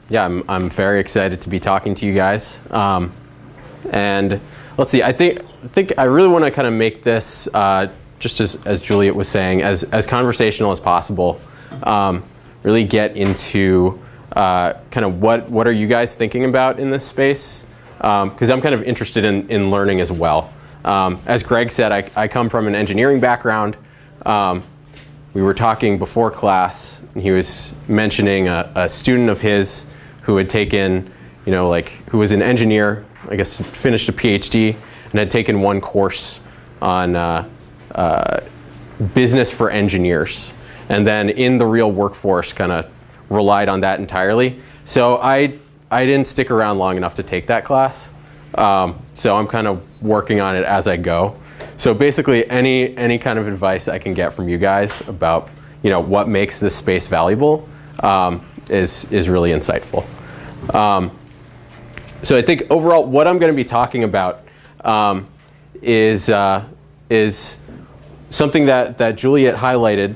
yeah, I'm very excited to be talking to you guys. And let's see, I think I really want to kind of make this, just as Juliet was saying, as conversational as possible. Really get into kind of what are you guys thinking about in this space? Because I'm kind of interested in learning as well. As Greg said, I come from an engineering background. We were talking before class, and he was mentioning a student of his who had taken, who was an engineer, I guess finished a PhD, and had taken one course on business for engineers. And then in the real workforce kind of relied on that entirely. So I didn't stick around long enough to take that class. So I'm kind of working on it as I go. So basically any kind of advice I can get from you guys about what makes this space valuable is really insightful. So I think overall what I'm going to be talking about is something that Juliet highlighted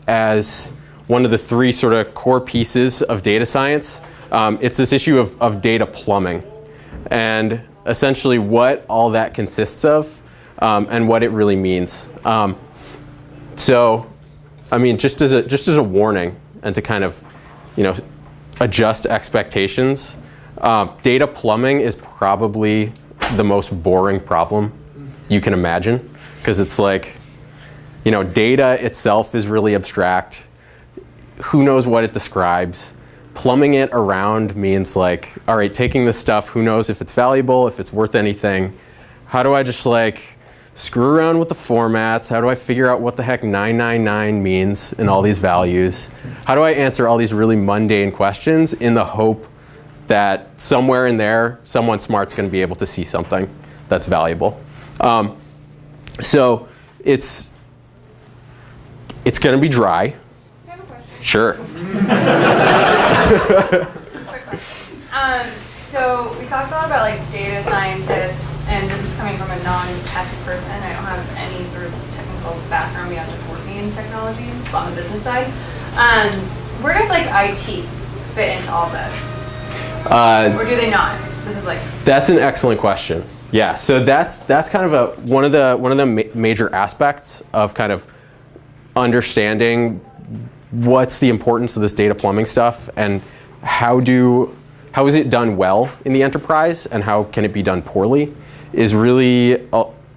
as one of the three sort of core pieces of data science. It's this issue of data plumbing, and essentially what all that consists of and what it really means. So, I mean, just as a warning, and to kind of adjust expectations, data plumbing is probably the most boring problem you can imagine, because it's like, data itself is really abstract. Who knows what it describes? Plumbing it around means like, all right, taking this stuff, who knows if it's valuable, if it's worth anything? How do I just screw around with the formats? How do I figure out what the heck 999 means in all these values? How do I answer all these really mundane questions in the hope that somewhere in there, someone smart's going to be able to see something that's valuable? So it's going to be dry. I have a question. Sure. Quick question. So we talked a lot about data scientists, and this is coming from a non-tech person. I don't have any sort of technical background beyond just working in technology on the business side. Where does IT fit into all this? Or do they not? This is That's an excellent question. Yeah, so that's kind of one of the major aspects of kind of understanding what's the importance of this data plumbing stuff, and how is it done well in the enterprise, and how can it be done poorly, is really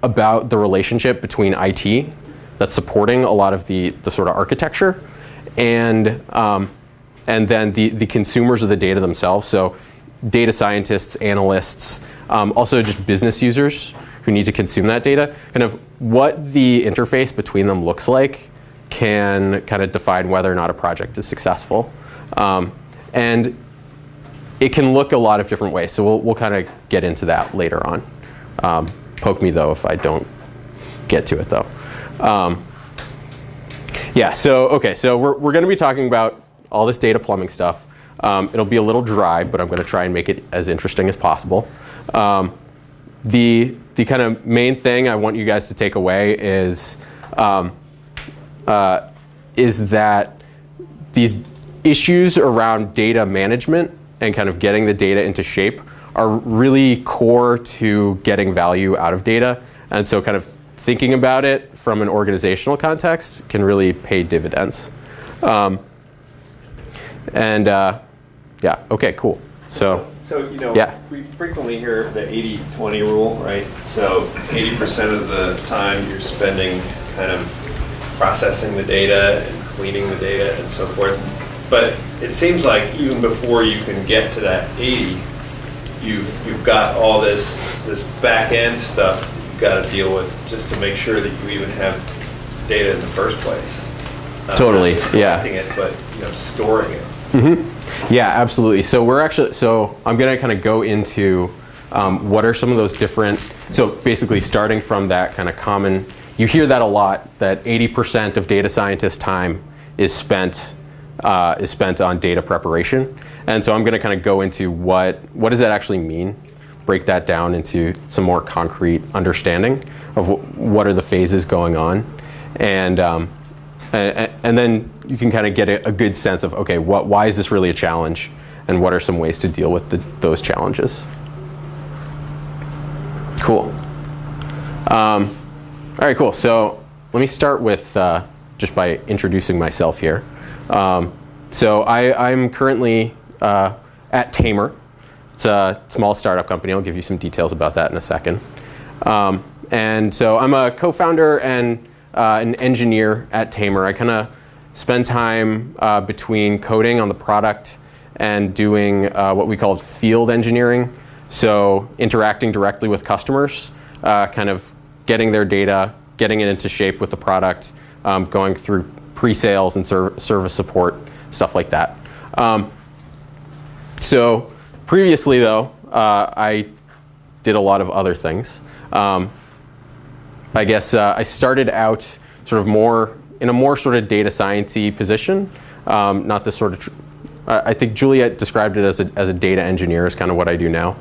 about the relationship between IT that's supporting a lot of the sort of architecture, and then the consumers of the data themselves. So data scientists, analysts, also just business users who need to consume that data. Kind of what the interface between them looks like can kind of define whether or not a project is successful. And it can look a lot of different ways. So we'll kind of get into that later on. Poke me though if I don't get to it though. Yeah, so we're going to be talking about all this data plumbing stuff. It'll be a little dry, but I'm going to try and make it as interesting as possible. The kind of main thing I want you guys to take away is that these issues around data management and kind of getting the data into shape are really core to getting value out of data. And so kind of thinking about it from an organizational context can really pay dividends. Yeah, okay, cool. So yeah. We frequently hear the 80-20 rule, right? So 80% of the time you're spending kind of processing the data and cleaning the data and so forth. But it seems like even before you can get to that 80, you've got all this back end stuff that you've got to deal with just to make sure that you even have data in the first place. Totally, not just collecting it, but storing it. Mm-hmm. Yeah, absolutely. So I'm going to kind of go into what are some of those different. So basically, starting from that kind of common, you hear that a lot, that 80% of data scientists' time is spent on data preparation. And so I'm going to kind of go into what does that actually mean, break that down into some more concrete understanding of what are the phases going on, and then you can kind of get a good sense of, okay, why is this really a challenge, and what are some ways to deal with those challenges. Cool. All right, cool. So let me start with just by introducing myself here. So I'm currently at Tamr. It's a small startup company. I'll give you some details about that in a second. And so I'm a co-founder and an engineer at Tamr. I kind of spend time between coding on the product and doing what we call field engineering. So interacting directly with customers, kind of getting their data, getting it into shape with the product, going through pre-sales and service support, stuff like that. So previously, though, I did a lot of other things. I guess I started out sort of in a more sort of data science-y position, not this sort of. I think Juliet described it as a data engineer is kind of what I do now.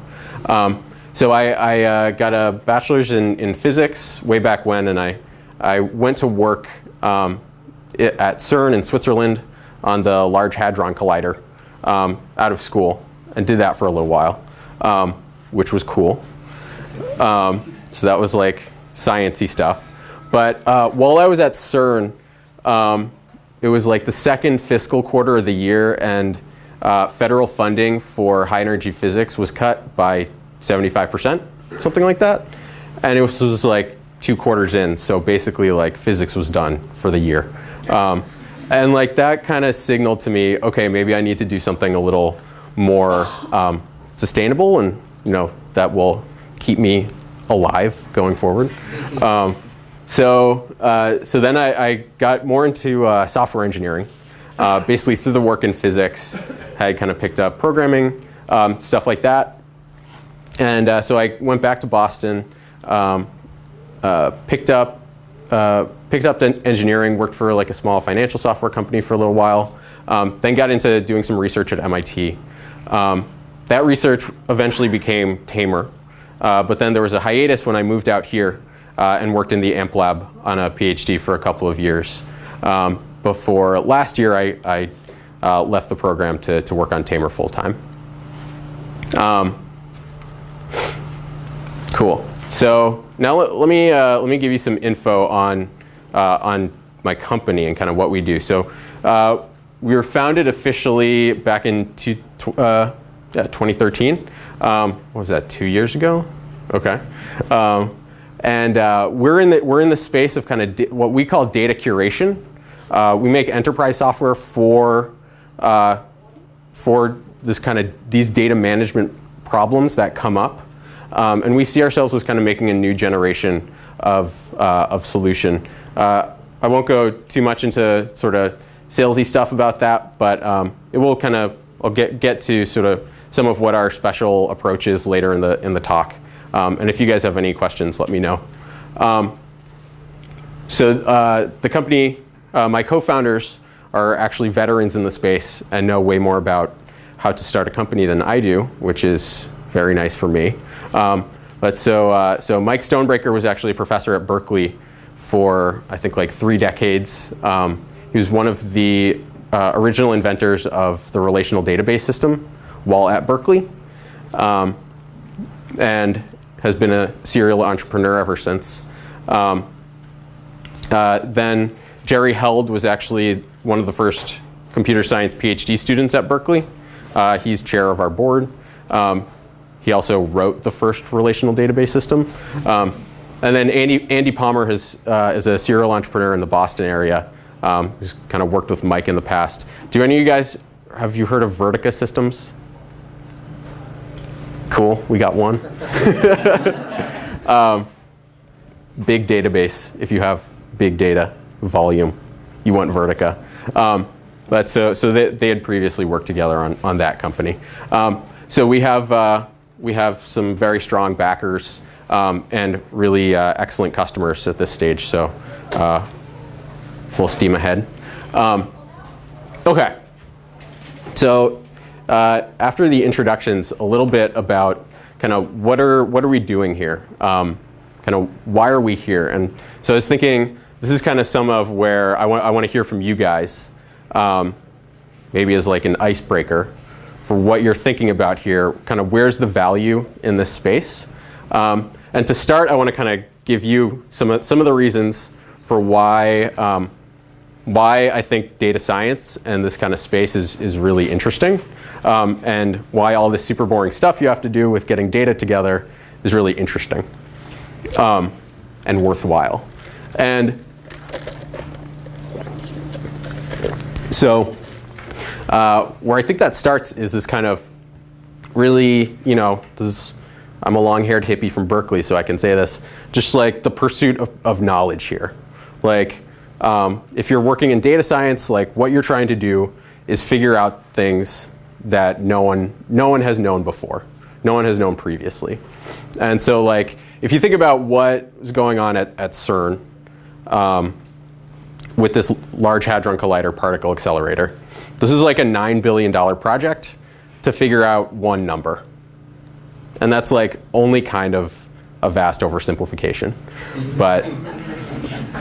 So I got a bachelor's in physics way back when, and I went to work at CERN in Switzerland on the Large Hadron Collider out of school, and did that for a little while, which was cool. So that was like science-y stuff. But while I was at CERN, it was like the second fiscal quarter of the year, and federal funding for high-energy physics was cut by 75%, something like that. And it was like 2 quarters in, so basically like physics was done for the year. And like that kind of signaled to me, okay, maybe I need to do something a little more sustainable, and that will keep me alive going forward. So then I got more into software engineering, basically through the work in physics. I had kind of picked up programming, stuff like that. And so I went back to Boston, picked up the engineering, worked for like a small financial software company for a little while, then got into doing some research at MIT. That research eventually became Tamr, but then there was a hiatus when I moved out here and worked in the AMP lab on a PhD for a couple of years. Before last year, I left the program to work on Tamr full time. Cool. So now let me give you some info on my company and kind of what we do. So we were founded officially back in 2013. What was that? 2 years ago? Okay. And we're in the space of kind of what we call data curation. We make enterprise software for these data management problems that come up. And we see ourselves as kind of making a new generation of solution. I won't go too much into sort of salesy stuff about that, but it will kind of, I'll get to sort of some of what our special approach is later in the talk. And if you guys have any questions, let me know. So the company, my co-founders are actually veterans in the space and know way more about how to start a company than I do, which is very nice for me. But so Mike Stonebreaker was actually a professor at Berkeley for, I think, like 3 decades. He was one of the original inventors of the relational database system while at Berkeley, and has been a serial entrepreneur ever since. Then Jerry Held was actually one of the first computer science PhD students at Berkeley. He's chair of our board. He also wrote the first relational database system. And then Andy Palmer is a serial entrepreneur in the Boston area who's kind of worked with Mike in the past. Do any of you guys, have you heard of Vertica Systems? Cool, we got one. Big database. If you have big data volume, you want Vertica. But so they had previously worked together on that company. So we have some very strong backers and really excellent customers at this stage. So full steam ahead. Okay. So after the introductions, a little bit about kind of what are we doing here? Kind of why are we here? And so I was thinking this is kind of some of where I want to hear from you guys, maybe as like an icebreaker what you're thinking about here, kind of where's the value in this space. And to start, I want to kind of give you some of the reasons for why I think data science and this kind of space is really interesting, and why all this super boring stuff you have to do with getting data together is really interesting and worthwhile. And so where I think that starts is this kind of really, I'm a long-haired hippie from Berkeley, so I can say this, just like the pursuit of knowledge here. Like, if you're working in data science, like what you're trying to do is figure out things that no one has known before, no one has known previously. And so, like, if you think about what is going on at CERN with this Large Hadron Collider particle accelerator, this is like a $9 billion project to figure out one number. And that's like only kind of a vast oversimplification. But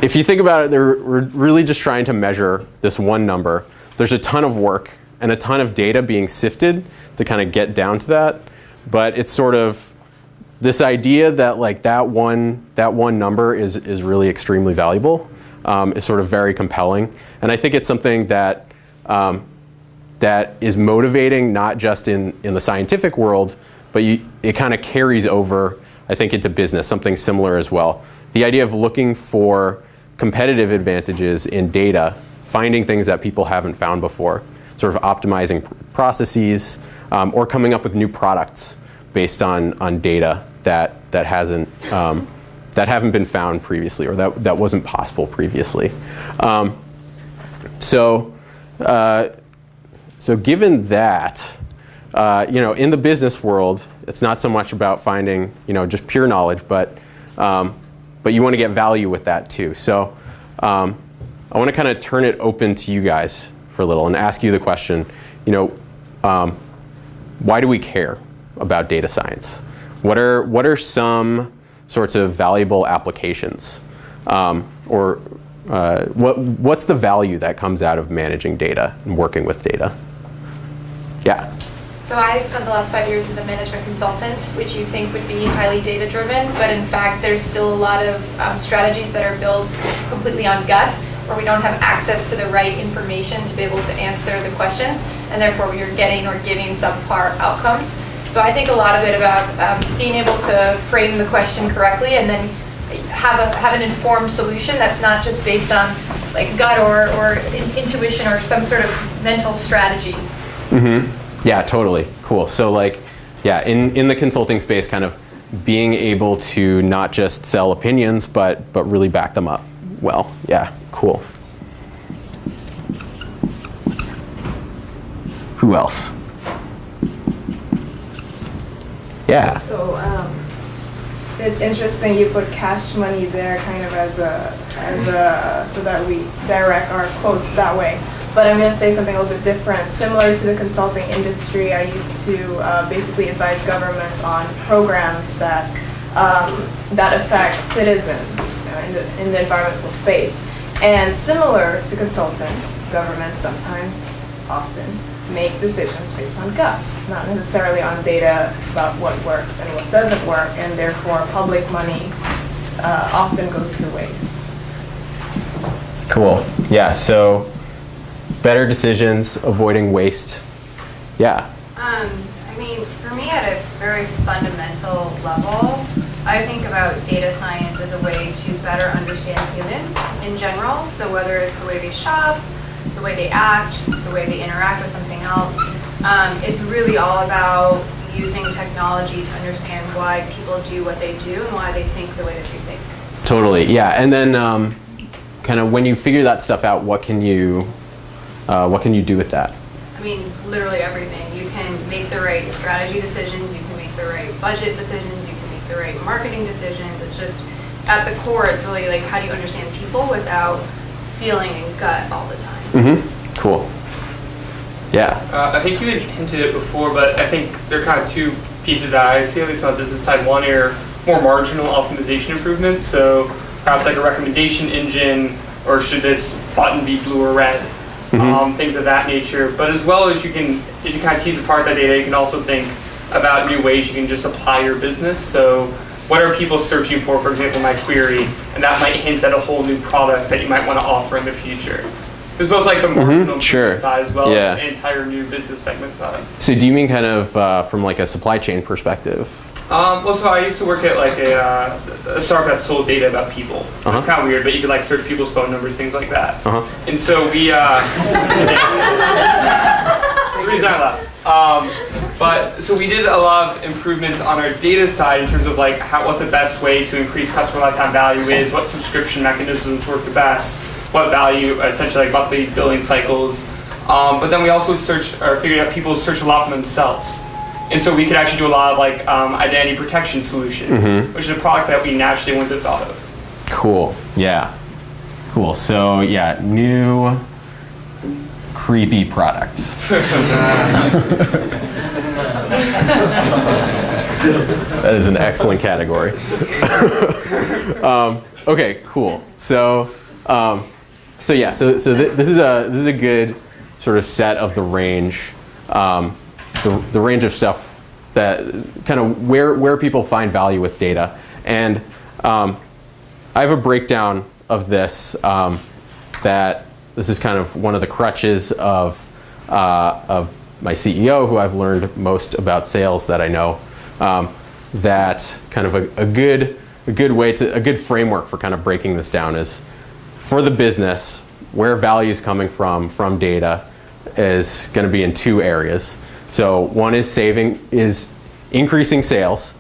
if you think about it, we're really just trying to measure this one number. There's a ton of work and a ton of data being sifted to kind of get down to that. But it's sort of this idea that like that one number is really extremely valuable, is sort of very compelling. And I think it's something that that is motivating not just in the scientific world, but it kind of carries over, I think, into business, something similar as well. The idea of looking for competitive advantages in data, finding things that people haven't found before, sort of optimizing processes, or coming up with new products based on data that haven't been found previously, or that wasn't possible previously. So given that, in the business world, it's not so much about finding, just pure knowledge, but you want to get value with that too. So I want to kind of turn it open to you guys for a little and ask you the question, why do we care about data science? What are some sorts of valuable applications, or what's the value that comes out of managing data and working with data? Yeah. So I spent the last 5 years as a management consultant, which you think would be highly data-driven, but in fact there's still a lot of strategies that are built completely on gut, where we don't have access to the right information to be able to answer the questions, and therefore you're getting or giving subpar outcomes. So I think a lot of it about being able to frame the question correctly and then have an informed solution that's not just based on like gut or intuition or some sort of mental strategy. Mm-hmm. Yeah, totally. Cool. So like, yeah, in the consulting space, kind of being able to not just sell opinions, but really back them up well. Yeah, cool. Who else? Yeah. So it's interesting you put cash money there kind of as a so that we direct our quotes that way. But I'm going to say something a little bit different. Similar to the consulting industry, I used to basically advise governments on programs that affect citizens in the environmental space. And similar to consultants, governments sometimes, often, make decisions based on gut, not necessarily on data about what works and what doesn't work, and therefore public money often goes to waste. Cool. Yeah, so better decisions, avoiding waste. Yeah. I mean, for me at a very fundamental level, I think about data science as a way to better understand humans in general. So whether it's the way they shop, the way they act, the way they interact with something else, it's really all about using technology to understand why people do what they do and why they think the way that they think. Totally, yeah. And then kind of when you figure that stuff out, what can you do with that? I mean, literally everything. You can make the right strategy decisions, you can make the right budget decisions, you can make the right marketing decisions. It's just, at the core, it's really like, how do you understand people without feeling in gut all the time? Mm-hmm. Cool. Yeah. I think you had hinted it before, but I think there are kind of two pieces that I see, at least on the business side. One are more marginal optimization improvements, so perhaps like a recommendation engine, or should this button be blue or red? things of that nature. But as well as you kind of tease apart that data, you can also think about new ways you can just apply your business. So what are people searching for example, my query, and that might hint at a whole new product that you might want to offer in the future. There's both like the marginal side as well as the entire new business segment side. So do you mean kind of from like a supply chain perspective? Well, so I used to work at like a startup that sold data about people. It's kind of weird, but you could like search people's phone numbers, things like that. And so we, that's the reason I left. But so we did a lot of improvements on our data side in terms of like what the best way to increase customer lifetime value is, what subscription mechanisms work the best, what value, essentially like monthly billing cycles. But then we also figured out people search a lot for themselves. And so we could actually do a lot of like identity protection solutions, which is a product that we naturally wouldn't have thought of. Cool. Yeah. Cool. So yeah, new creepy products. That is an excellent category. Okay. Cool. So yeah. So this is a good sort of set of the range. The range of stuff that kind of where people find value with data. And I have a breakdown of this that this is kind of one of the crutches of my CEO, who I've learned most about sales that I know. That kind of a good framework for kind of breaking this down is for the business, where value is coming from data is going to be in two areas. So one is increasing sales,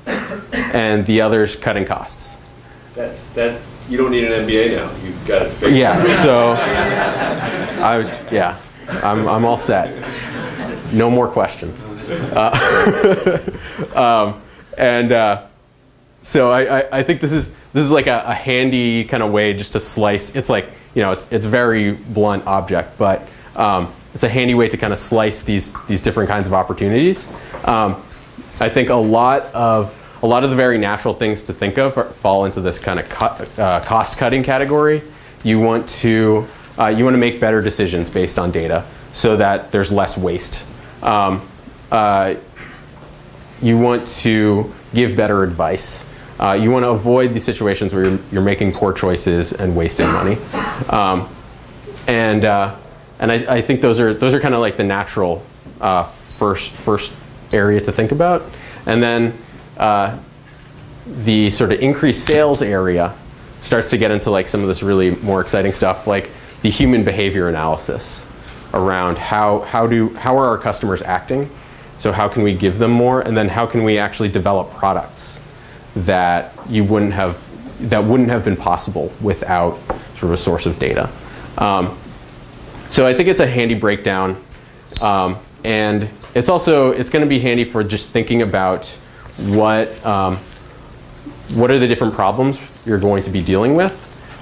and the other is cutting costs. That you don't need an MBA now. You've got it figured out. Yeah. So I'm all set. No more questions. So I think this is like a handy kind of way just to slice. It's like, it's very blunt object, but it's a handy way to kind of slice these different kinds of opportunities. I think a lot of the very natural things to think of fall into this kind of cost cutting category. You want to make better decisions based on data so that there's less waste. You want to give better advice. You want to avoid the situations where you're making poor choices and wasting money. And I think those are kind of like the natural first area to think about. And then the sort of increased sales area starts to get into like some of this really more exciting stuff, like the human behavior analysis around how are our customers acting? So how can we give them more? And then how can we actually develop products that wouldn't have been possible without sort of a source of data? So I think it's a handy breakdown, and it's going to be handy for just thinking about what are the different problems you're going to be dealing with.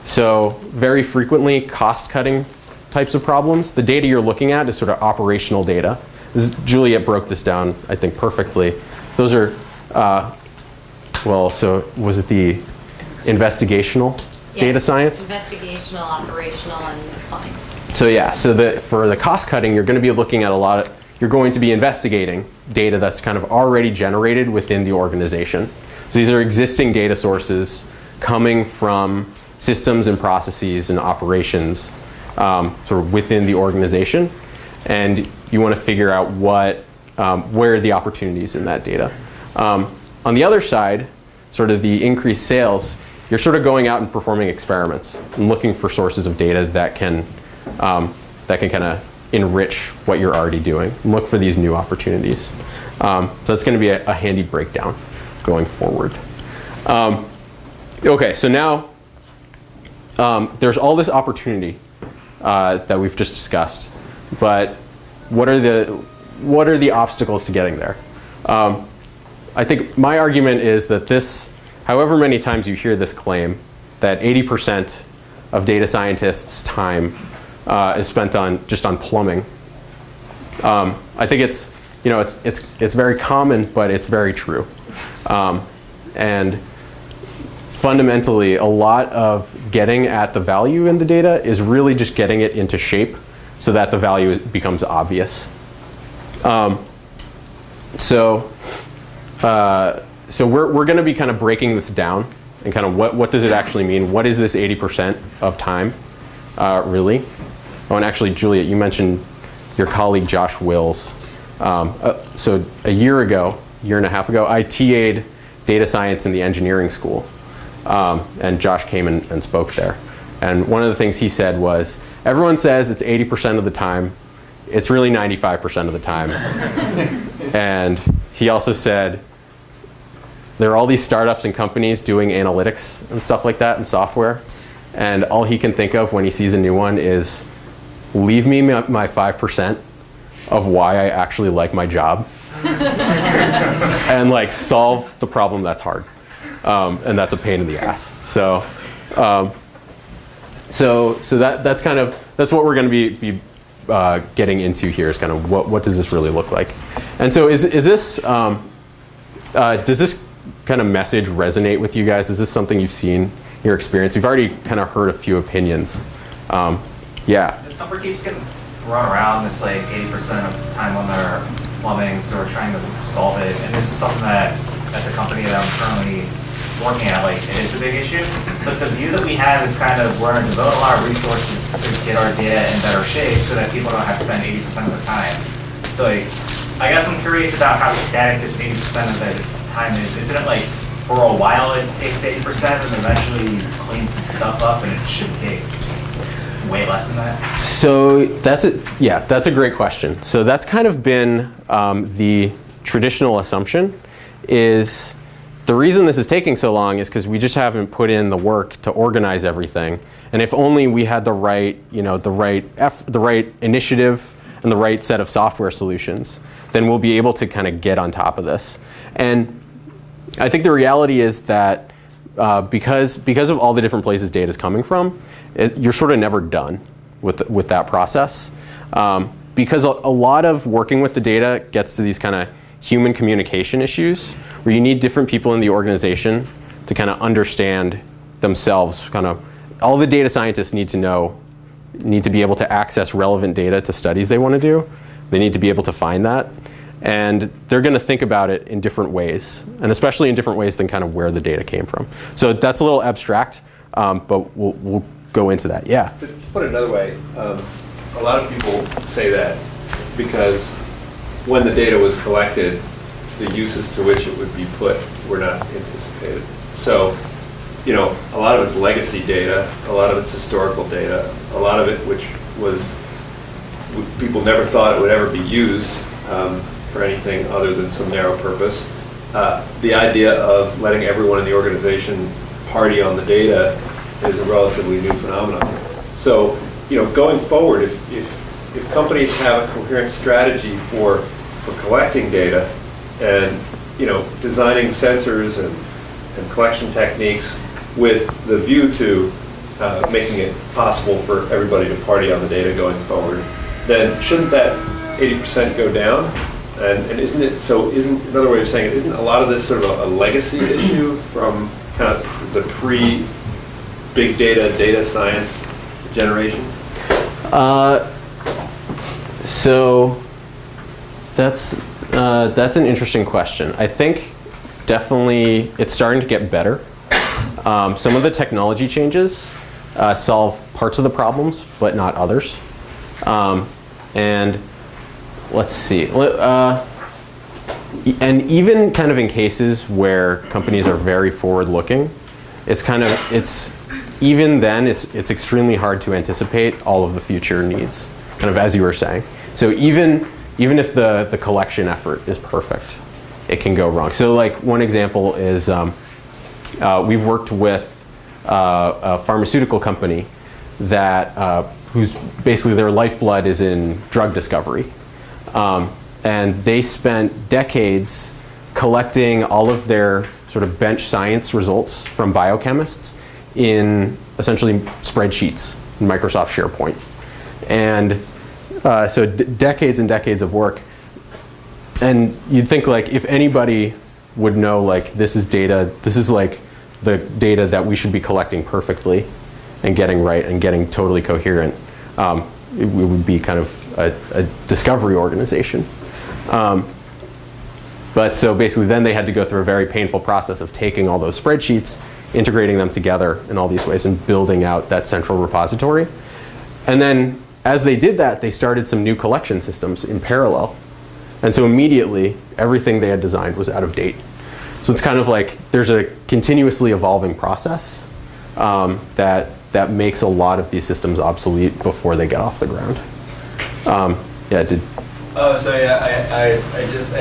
So very frequently, cost-cutting types of problems. The data you're looking at is sort of operational data. Juliet broke this down, I think, perfectly. Those are, so was it the investigational data science? Investigational, operational, and applying. So yeah, for the cost cutting, you're going to be looking at you're going to be investigating data that's kind of already generated within the organization. So these are existing data sources coming from systems and processes and operations sort of within the organization. And you want to figure out where are the opportunities in that data. On the other side, sort of the increased sales, you're sort of going out and performing experiments and looking for sources of data that can kind of enrich what you're already doing and look for these new opportunities. So that's going to be a handy breakdown going forward. Okay, so now there's all this opportunity that we've just discussed, but what are the obstacles to getting there? I think my argument is that however many times you hear this claim, that 80% of data scientists' time is spent on plumbing. I think it's very common, but it's very true. And fundamentally, a lot of getting at the value in the data is really just getting it into shape so that the value becomes obvious. So we're going to be kind of breaking this down and kind of what does it actually mean? What is this 80% of time really? Oh, and actually, Juliet, you mentioned your colleague Josh Wills. So a year and a half ago, I TA'd data science in the engineering school. And Josh came and spoke there. And one of the things he said was, everyone says it's 80% of the time. It's really 95% of the time. And he also said, there are all these startups and companies doing analytics and stuff like that and software. And all he can think of when he sees a new one is, leave me my 5% of why I actually like my job. And like solve the problem that's hard. And that's a pain in the ass. So that's what we're going to be getting into here, is kind of what does this really look like. And so is this, does this kind of message resonate with you guys? Is this something you've seen, your experience? We've already kind of heard a few opinions. Yeah. This number keeps getting thrown around, this like 80% of time on their plumbing, so we're trying to solve it. And this is something that at the company that I'm currently working at, like, it is a big issue. But the view that we have is kind of we're going to devote a lot of resources to get our data in better shape so that people don't have to spend 80% of the time. So like, I guess I'm curious about how static this 80% of the time is. Isn't it like for a while it takes 80% and eventually cleans some stuff up and it should take way less than that? So that's a great question. So that's kind of been the traditional assumption, is the reason this is taking so long is because we just haven't put in the work to organize everything. And if only we had the right initiative and the right set of software solutions, then we'll be able to kind of get on top of this. And I think the reality is that because of all the different places data is coming from, you're sort of never done with that process. Because a lot of working with the data gets to these kind of human communication issues where you need different people in the organization to kind of understand themselves. Kind of all the data scientists need to be able to access relevant data to studies they want to do. They need to be able to find that. And they're going to think about it in different ways, and especially in different ways than kind of where the data came from. So that's a little abstract, but we'll go into that. Yeah. To put it another way, a lot of people say that because when the data was collected, the uses to which it would be put were not anticipated. So, a lot of it's legacy data, a lot of it's historical data, a lot of it which was people never thought it would ever be used for anything other than some narrow purpose. The idea of letting everyone in the organization party on the data is a relatively new phenomenon. So, going forward, if companies have a coherent strategy for collecting data and designing sensors and collection techniques with the view to making it possible for everybody to party on the data going forward, then shouldn't that 80% go down? And isn't another way of saying it, isn't a lot of this sort of a legacy issue from kind of the pre-big data science generation? So that's an interesting question. I think definitely it's starting to get better. Some of the technology changes solve parts of the problems, but not others. And let's see. And even kind of in cases where companies are very forward-looking, it's extremely hard to anticipate all of the future needs, kind of as you were saying. So even if the collection effort is perfect, it can go wrong. So like one example is we've worked with a pharmaceutical company that whose basically their lifeblood is in drug discovery. And they spent decades collecting all of their sort of bench science results from biochemists in essentially spreadsheets in Microsoft SharePoint. And so decades and decades of work. And you'd think like if anybody would know like this is like the data that we should be collecting perfectly and getting right and getting totally coherent, it would be kind of a discovery organization. But so basically then they had to go through a very painful process of taking all those spreadsheets, integrating them together in all these ways, and building out that central repository. And then as they did that, they started some new collection systems in parallel. And so immediately, everything they had designed was out of date. So it's kind of like there's a continuously evolving process that makes a lot of these systems obsolete before they get off the ground. I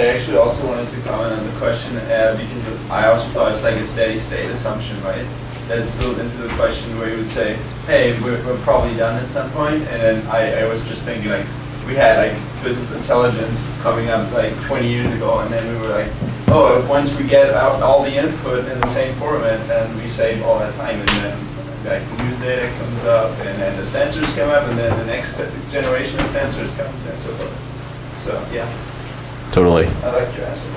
actually also wanted to comment on the question because I also thought it's like a steady state assumption, right? That's built into the question where you would say, hey, we're probably done at some point. And then I was just thinking like, we had like business intelligence coming up like 20 years ago, and then we were like, oh, once we get out all the input in the same format, then we save all that time, and then like new data comes up, and then the sensors come up, and then the next generation of sensors comes, and so forth. So yeah. Totally. I like your answer.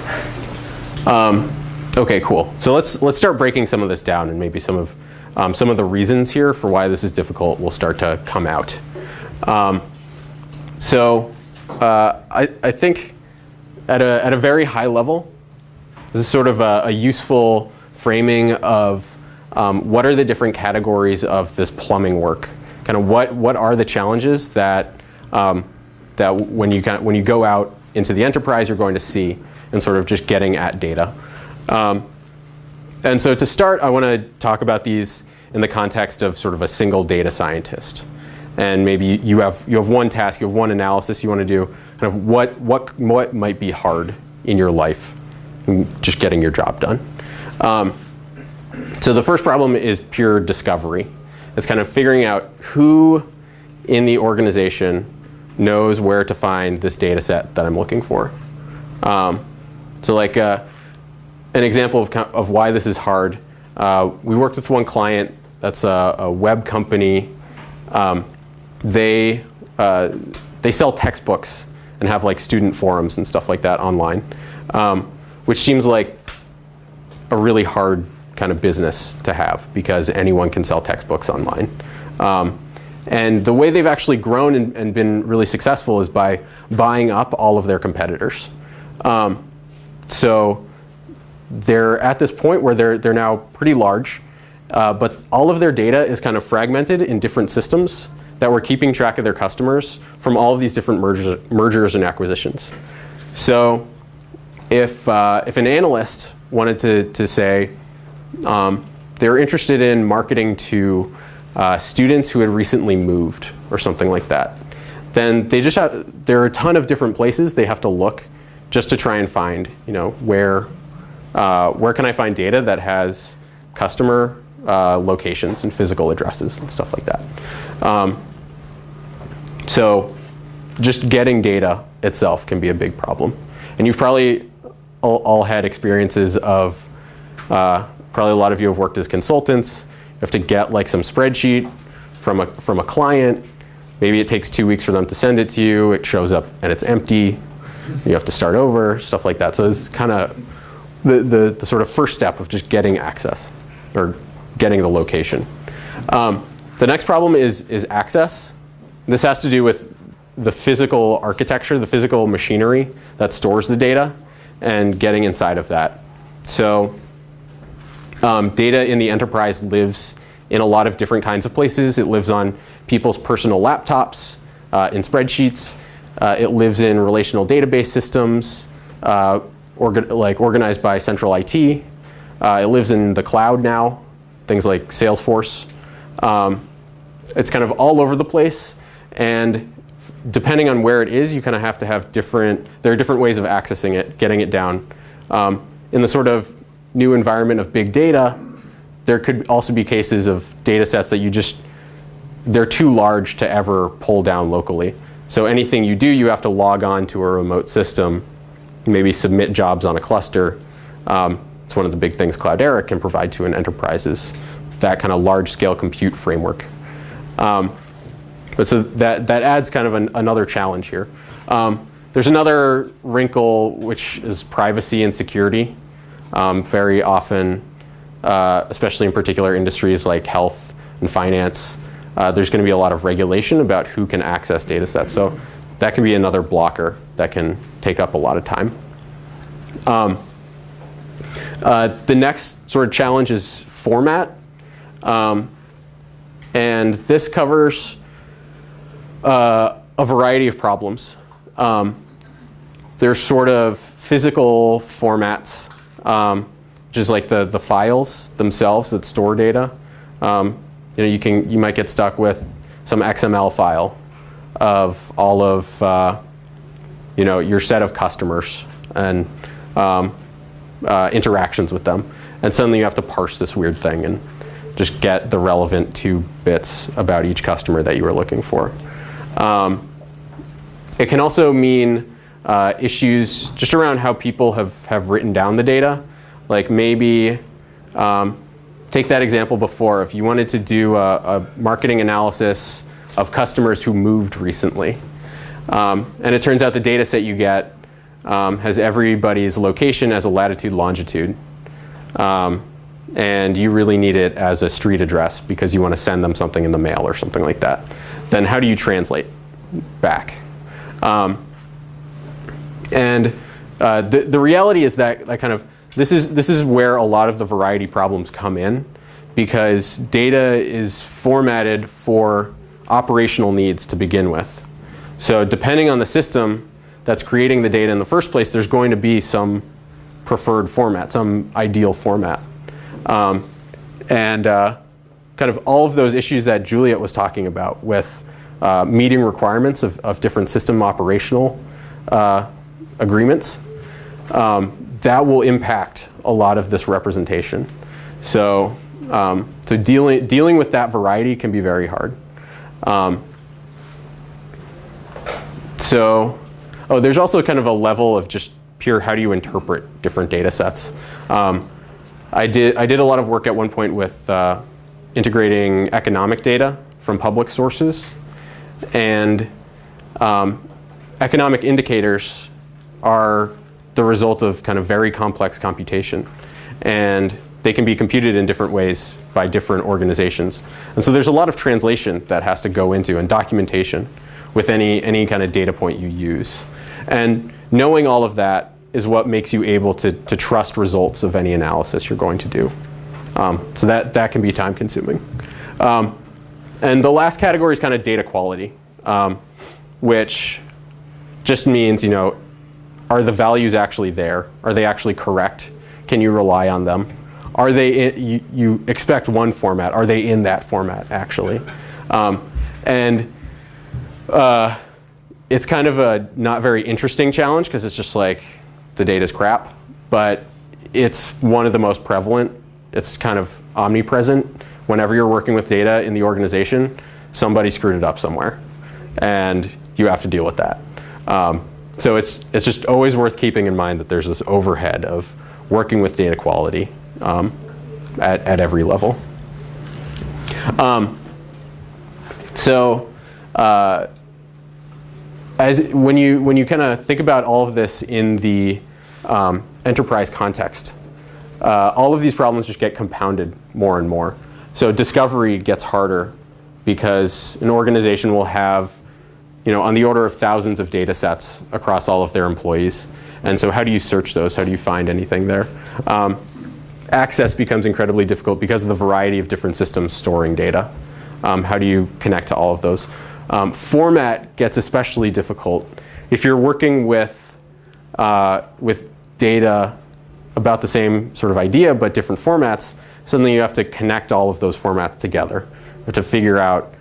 Okay, cool. So let's start breaking some of this down, and maybe some of the reasons here for why this is difficult will start to come out. I think at a very high level, this is sort of a useful framing of what are the different categories of this plumbing work. Kind of what are the challenges that when you go out into the enterprise you're going to see, and sort of just getting at data. And so to start, I want to talk about these in the context of sort of a single data scientist. And maybe you have one task, you have one analysis you want to do. Kind of what might be hard in your life, in just getting your job done. So the first problem is pure discovery. It's kind of figuring out who in the organization knows where to find this data set that I'm looking for. So like an example of why this is hard, we worked with one client that's a web company. They sell textbooks and have like student forums and stuff like that online, which seems like a really hard kind of business to have because anyone can sell textbooks online. And the way they've actually grown and been really successful is by buying up all of their competitors. So they're at this point where they're now pretty large, but all of their data is kind of fragmented in different systems that were keeping track of their customers from all of these different mergers and acquisitions. So if an analyst wanted to say they're interested in marketing to students who had recently moved or something like that, then there are a ton of different places they have to look just to try and find, where can I find data that has customer locations and physical addresses and stuff like that. So just getting data itself can be a big problem. And you've probably all had experiences of, probably a lot of you have worked as consultants. You have to get like some spreadsheet from a client. Maybe it takes 2 weeks for them to send it to you. It shows up and it's empty. You have to start over, stuff like that. So it's kind of the sort of first step of just getting access or getting the location. The next problem is access. This has to do with the physical architecture, the physical machinery that stores the data, and getting inside of that. So data in the enterprise lives in a lot of different kinds of places. It lives on people's personal laptops, in spreadsheets. It lives in relational database systems, organized by central IT. It lives in the cloud now, things like Salesforce. It's kind of all over the place, and depending on where it is, you kind of have to have there are different ways of accessing it, getting it down. In the sort of new environment of big data, there could also be cases of data sets that they're too large to ever pull down locally. So anything you do, you have to log on to a remote system, maybe submit jobs on a cluster. It's one of the big things Cloudera can provide to an enterprise is that kind of large-scale compute framework. But so that adds kind of another challenge here. There's another wrinkle, which is privacy and security. Very often, especially in particular industries like health and finance, there's going to be a lot of regulation about who can access data sets. So that can be another blocker that can take up a lot of time. The next sort of challenge is format. And this covers a variety of problems. There's sort of physical formats, which is like the files themselves that store data. You might get stuck with some XML file of all of your set of customers and interactions with them, and suddenly you have to parse this weird thing and just get the relevant 2 bits about each customer that you were looking for. It can also mean issues just around how people have written down the data. Like maybe, take that example before, if you wanted to do a marketing analysis of customers who moved recently, and it turns out the data set you get has everybody's location as a latitude, longitude, and you really need it as a street address because you want to send them something in the mail or something like that, then how do you translate back? The reality is that this is where a lot of the variety problems come in, because data is formatted for operational needs to begin with. So depending on the system that's creating the data in the first place, there's going to be some preferred format, some ideal format. Kind of all of those issues that Juliet was talking about with meeting requirements of different system operational agreements, that will impact a lot of this representation. So dealing with that variety can be very hard. There's also kind of a level of just pure how do you interpret different data sets. I did a lot of work at one point with integrating economic data from public sources, and economic indicators are the result of kind of very complex computation, and they can be computed in different ways by different organizations. And so there's a lot of translation that has to go into, and documentation with any kind of data point you use. And knowing all of that is what makes you able to trust results of any analysis you're going to do. So that can be time consuming. And the last category is kind of data quality, which just means, are the values actually there? Are they actually correct? Can you rely on them? Are they you expect one format? Are they in that format actually? It's kind of a not very interesting challenge because it's just like the data's crap, but it's one of the most prevalent. It's kind of omnipresent. Whenever you're working with data in the organization, somebody screwed it up somewhere, and you have to deal with that. So it's just always worth keeping in mind that there's this overhead of working with data quality at every level. When you kind of think about all of this in the enterprise context, all of these problems just get compounded more and more. So discovery gets harder because an organization will have, on the order of thousands of data sets across all of their employees. And so how do you search those? How do you find anything there? Access becomes incredibly difficult because of the variety of different systems storing data. How do you connect to all of those? Format gets especially difficult. If you're working with data about the same sort of idea but different formats, suddenly you have to connect all of those formats together. You have to figure out,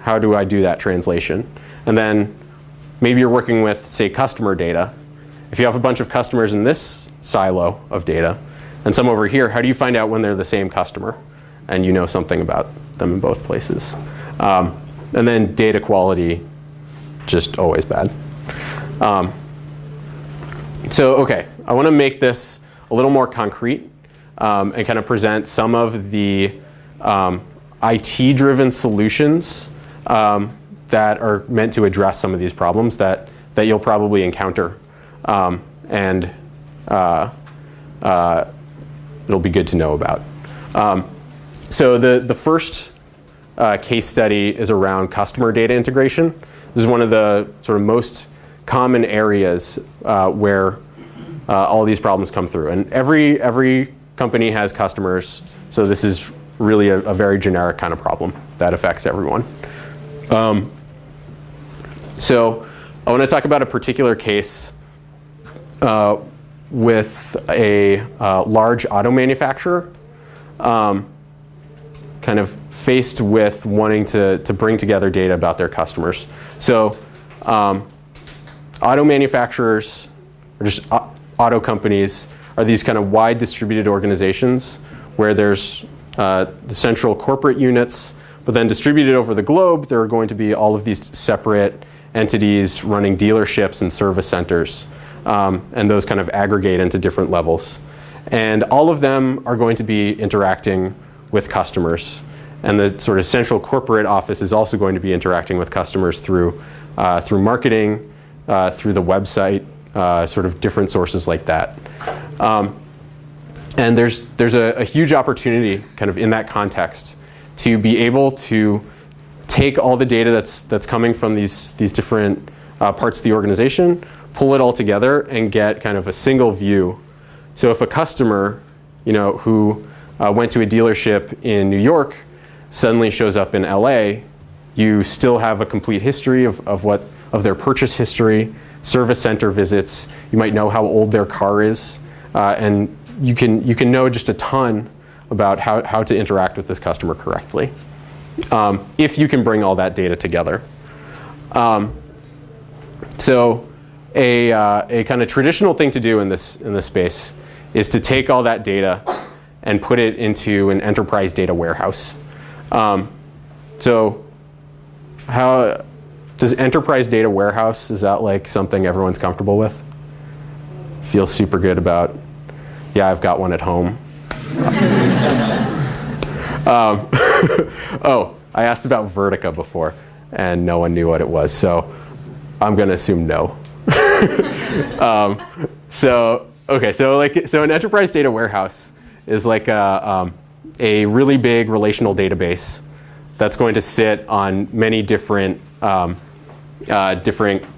how do I do that translation? And then maybe you're working with, say, customer data. If you have a bunch of customers in this silo of data and some over here, how do you find out when they're the same customer and you know something about them in both places? And then data quality, just always bad. Okay, I want to make this a little more concrete and kind of present some of the IT-driven solutions that are meant to address some of these problems that you'll probably encounter. It'll be good to know about. So the first case study is around customer data integration. This is one of the sort of most common areas where all these problems come through. And every company has customers, so this is really a very generic kind of problem that affects everyone. So I want to talk about a particular case with a large auto manufacturer kind of faced with wanting to bring together data about their customers. So auto manufacturers, or just auto companies, are these kind of wide distributed organizations where there's the central corporate units, but then distributed over the globe, there are going to be all of these separate entities running dealerships and service centers, and those kind of aggregate into different levels. And all of them are going to be interacting with customers. And the sort of central corporate office is also going to be interacting with customers through marketing, through the website, sort of different sources like that. And there's a huge opportunity kind of in that context to be able to take all the data that's coming from these different parts of the organization, pull it all together, and get kind of a single view. So if a customer, who went to a dealership in New York suddenly shows up in LA, you still have a complete history of their purchase history, service center visits. You might know how old their car is, and you can know just a ton about how to interact with this customer correctly, if you can bring all that data together. So a kind of traditional thing to do in this space is to take all that data and put it into an enterprise data warehouse. So how does enterprise data warehouse, is that like something everyone's comfortable with? Feel super good about, yeah, I've got one at home. Oh, I asked about Vertica before, and no one knew what it was, so I'm going to assume no. So an enterprise data warehouse is like a really big relational database that's going to sit on many different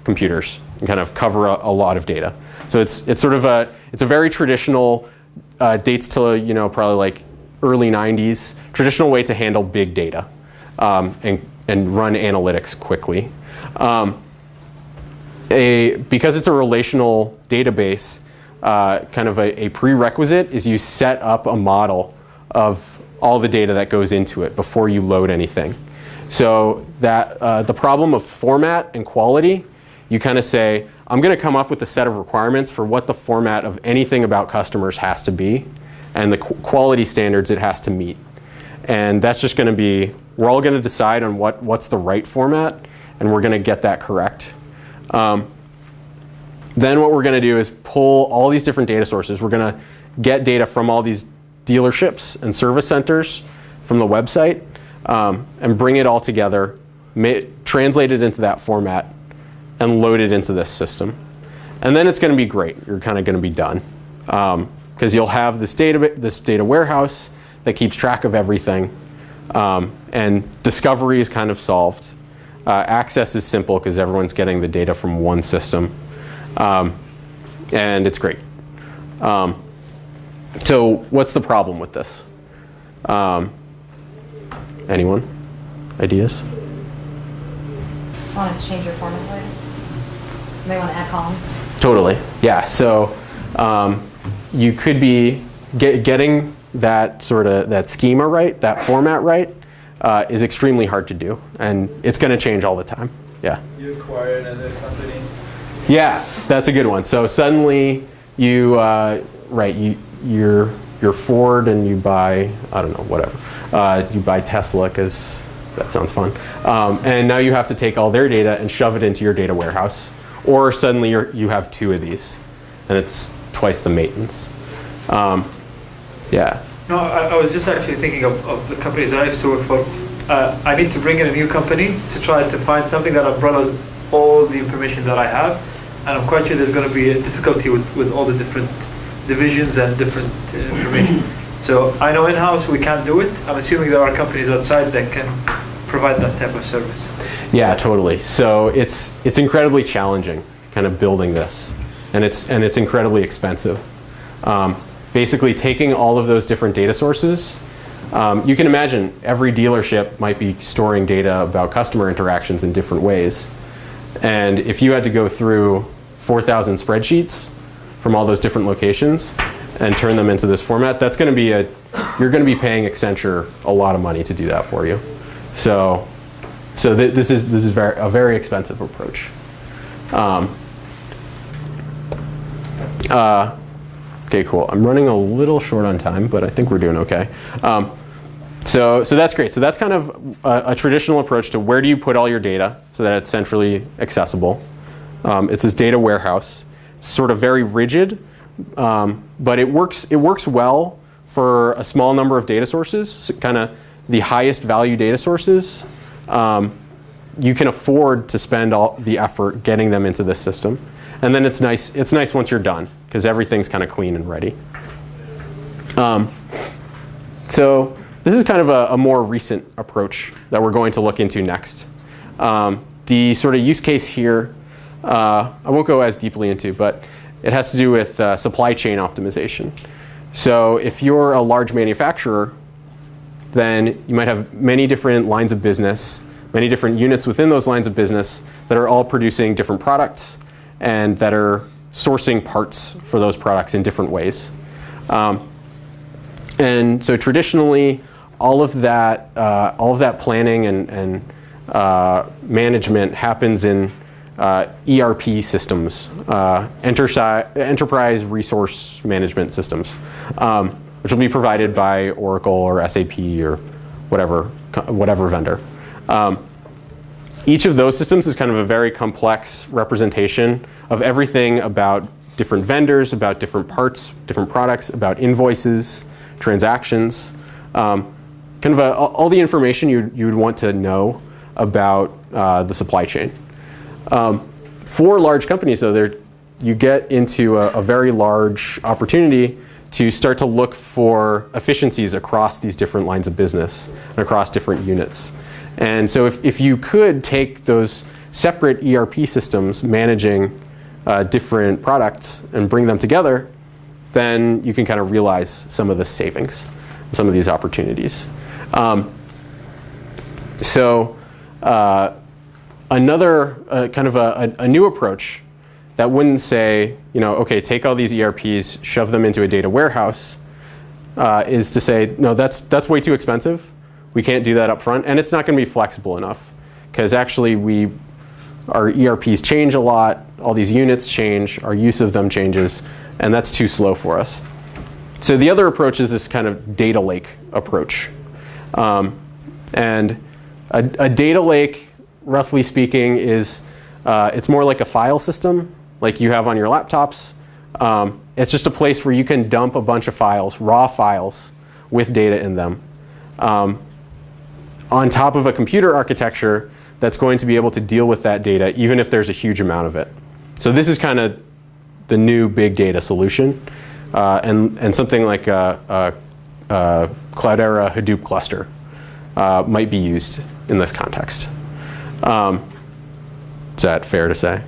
computers and kind of cover a lot of data. So it's sort of a very traditional, dates to probably like early 90s, traditional way to handle big data and run analytics quickly. Because it's a relational database, kind of a prerequisite is you set up a model of all the data that goes into it before you load anything. So that the problem of format and quality, you kind of say, I'm going to come up with a set of requirements for what the format of anything about customers has to be and the quality standards it has to meet. And that's just going to be, we're all going to decide on what's the right format, and we're going to get that correct. Then what we're going to do is pull all these different data sources. We're going to get data from all these dealerships and service centers from the website, and bring it all together, translate it into that format, and load it into this system. And then it's going to be great. You're kind of going to be done. Because you'll have this data warehouse that keeps track of everything. And discovery is kind of solved. Access is simple because everyone's getting the data from one system. And it's great. So what's the problem with this? Anyone? Ideas? Want to change your format later? They want to add columns? Totally. Yeah. So you could be getting that that schema right, that format right, is extremely hard to do, and it's going to change all the time. Yeah. You acquire another company. Yeah, that's a good one. So suddenly you're Ford and you buy, I don't know, whatever. You buy Tesla because that sounds fun. And now you have to take all their data and shove it into your data warehouse. Or suddenly you have two of these, and it's twice the maintenance. Yeah. No, I was just actually thinking of the companies that I used to work for. I need to bring in a new company to try to find something that umbrellas all the information that I have. And I'm quite sure there's going to be a difficulty with all the different divisions and different information. So I know in-house we can't do it. I'm assuming there are companies outside that can provide that type of service? Yeah, totally. So it's incredibly challenging, kind of building this, and it's incredibly expensive. Basically, taking all of those different data sources, you can imagine every dealership might be storing data about customer interactions in different ways, and if you had to go through 4,000 spreadsheets from all those different locations and turn them into this format, that's going to be you're going to be paying Accenture a lot of money to do that for you. So this is a very expensive approach. Okay, cool. I'm running a little short on time, but I think we're doing okay. So that's great. So that's kind of a traditional approach to where do you put all your data so that it's centrally accessible. It's this data warehouse. It's sort of very rigid, but it works well for a small number of data sources, so kind of the highest value data sources. You can afford to spend all the effort getting them into this system. And then it's nice once you're done, because everything's kind of clean and ready. So this is kind of a more recent approach that we're going to look into next. The sort of use case here, I won't go as deeply into, but it has to do with supply chain optimization. So if you're a large manufacturer, then you might have many different lines of business, many different units within those lines of business that are all producing different products and that are sourcing parts for those products in different ways. And so traditionally, all of that planning and management happens in ERP systems, enterprise resource management systems, which will be provided by Oracle or SAP or whatever vendor. Each of those systems is kind of a very complex representation of everything about different vendors, about different parts, different products, about invoices, transactions, kind of all the information you would want to know about the supply chain. For large companies, though, you get into a very large opportunity to start to look for efficiencies across these different lines of business and across different units. And so if you could take those separate ERP systems managing different products and bring them together, then you can kind of realize some of the savings, some of these opportunities. Another kind of a new approach that wouldn't say, okay, take all these ERPs, shove them into a data warehouse, is to say, no, that's way too expensive. We can't do that up front, and it's not going to be flexible enough, because actually our ERPs change a lot, all these units change, our use of them changes, and that's too slow for us. So the other approach is this kind of data lake approach. And a data lake, roughly speaking, is it's more like a file system like you have on your laptops. It's just a place where you can dump a bunch of files, raw files, with data in them, on top of a computer architecture that's going to be able to deal with that data even if there's a huge amount of it. So this is kind of the new big data solution, and something like a Cloudera Hadoop cluster might be used in this context. Is that fair to say?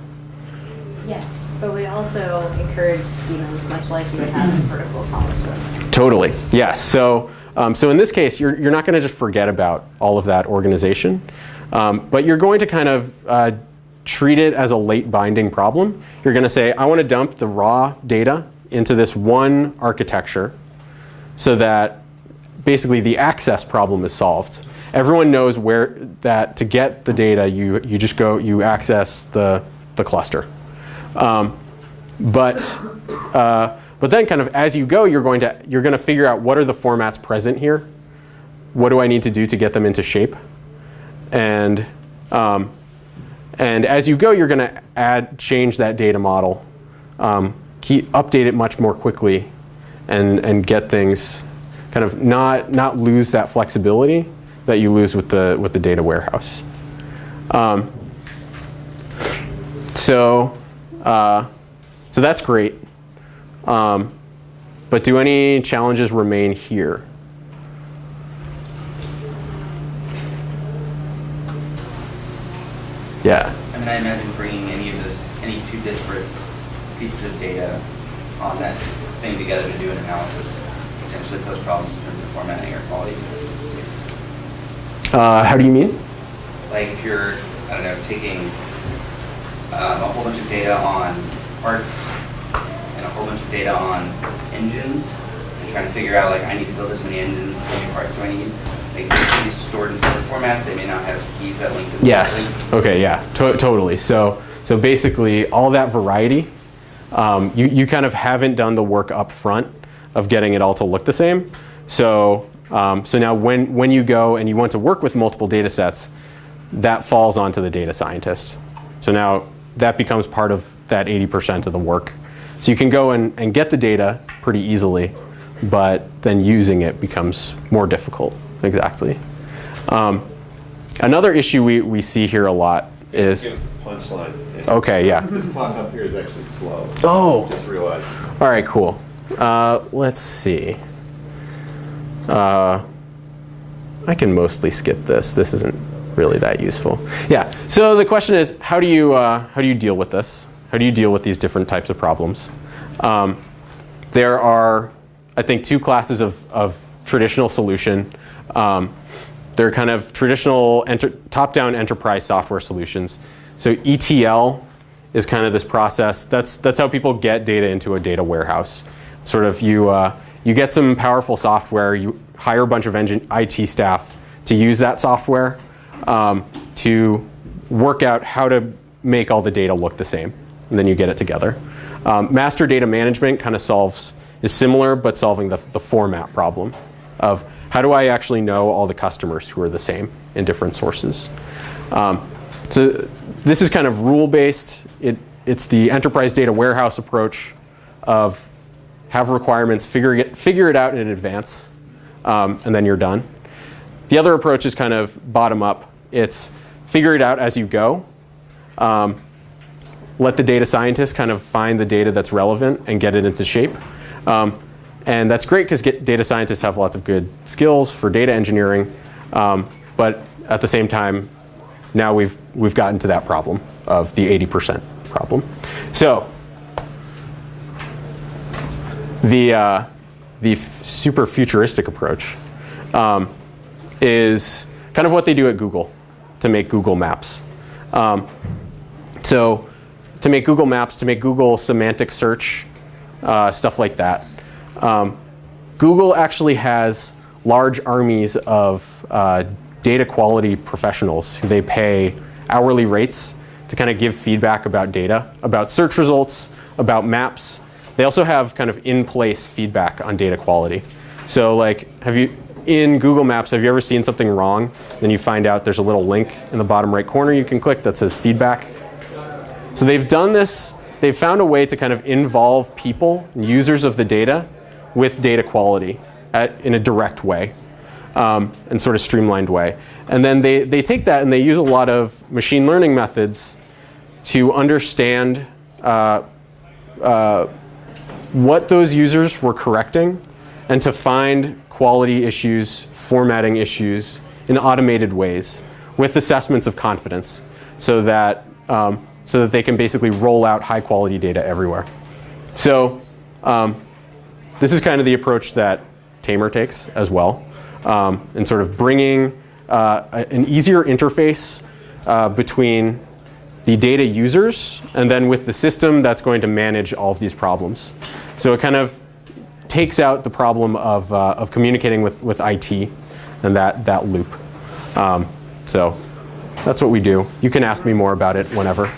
Yes, but we also encourage schemas, much like you would have in vertical commerce webs. Totally, yes. So in this case, you're not going to just forget about all of that organization, but you're going to kind of treat it as a late binding problem. You're going to say, I want to dump the raw data into this one architecture so that basically the access problem is solved. Everyone knows that to get the data, you just you access the cluster. But then kind of as you go, you're going to figure out what are the formats present here. What do I need to do to get them into shape? And as you go, you're going to change that data model, update it much more quickly, and get things kind of not lose that flexibility that you lose with the data warehouse. So that's great. But do any challenges remain here? Yeah. I mean, I imagine bringing any two disparate pieces of data on that thing together to do an analysis potentially pose problems in terms of formatting or quality consistencies. How do you mean? Like if you're, I don't know, taking a whole bunch of data on parts and a whole bunch of data on engines and trying to figure out, like, I need to build this many engines, how many parts do I need? Like, these stored in separate formats, they may not have keys that link to the Yes. Okay. Yeah. Totally. So basically, all that variety, you kind of haven't done the work up front of getting it all to look the same. So now when you go and you want to work with multiple data sets, that falls onto the data scientist. So now that becomes part of that 80% of the work. So you can go and get the data pretty easily, but then using it becomes more difficult. Exactly. Another issue we see here a lot is... Give us the punchline. Okay, yeah. This clock up here is actually slow. Oh! Just realized. All right, cool. Let's see. I can mostly skip this. This isn't really that useful. Yeah, so the question is, how do you deal with this? How do you deal with these different types of problems? There are, I think, two classes of traditional solution. They're kind of traditional top-down enterprise software solutions. So ETL is kind of this process. That's how people get data into a data warehouse. Sort of you get some powerful software, you hire a bunch of IT staff to use that software to work out how to make all the data look the same, and then you get it together. Master data management kind of is similar, but solving the format problem of how do I actually know all the customers who are the same in different sources. So this is kind of rule-based. It's the enterprise data warehouse approach of have requirements, figure it out in advance, and then you're done. The other approach is kind of bottom-up. It's figure it out as you go. Let the data scientists kind of find the data that's relevant and get it into shape. And that's great because data scientists have lots of good skills for data engineering. But at the same time, now we've gotten to that problem of the 80% problem. So the super futuristic approach is kind of what they do at Google to make Google Maps. So to make Google Maps, to make Google semantic search, stuff like that. Google actually has large armies of data quality professionals who they pay hourly rates to kind of give feedback about data, about search results, about maps. They also have kind of in-place feedback on data quality. So like, in Google Maps, have you ever seen something wrong? Then you find out there's a little link in the bottom right corner you can click that says feedback. So they've done this, they've found a way to kind of involve people, users of the data, with data quality in a direct way, and sort of streamlined way. And then they take that and they use a lot of machine learning methods to understand what those users were correcting and to find quality issues, formatting issues in automated ways with assessments of confidence so that they can basically roll out high quality data everywhere. So this is kind of the approach that Tamr takes as well, in sort of bringing an easier interface between the data users and then with the system that's going to manage all of these problems. So it kind of takes out the problem of communicating with IT and that loop. So that's what we do. You can ask me more about it whenever.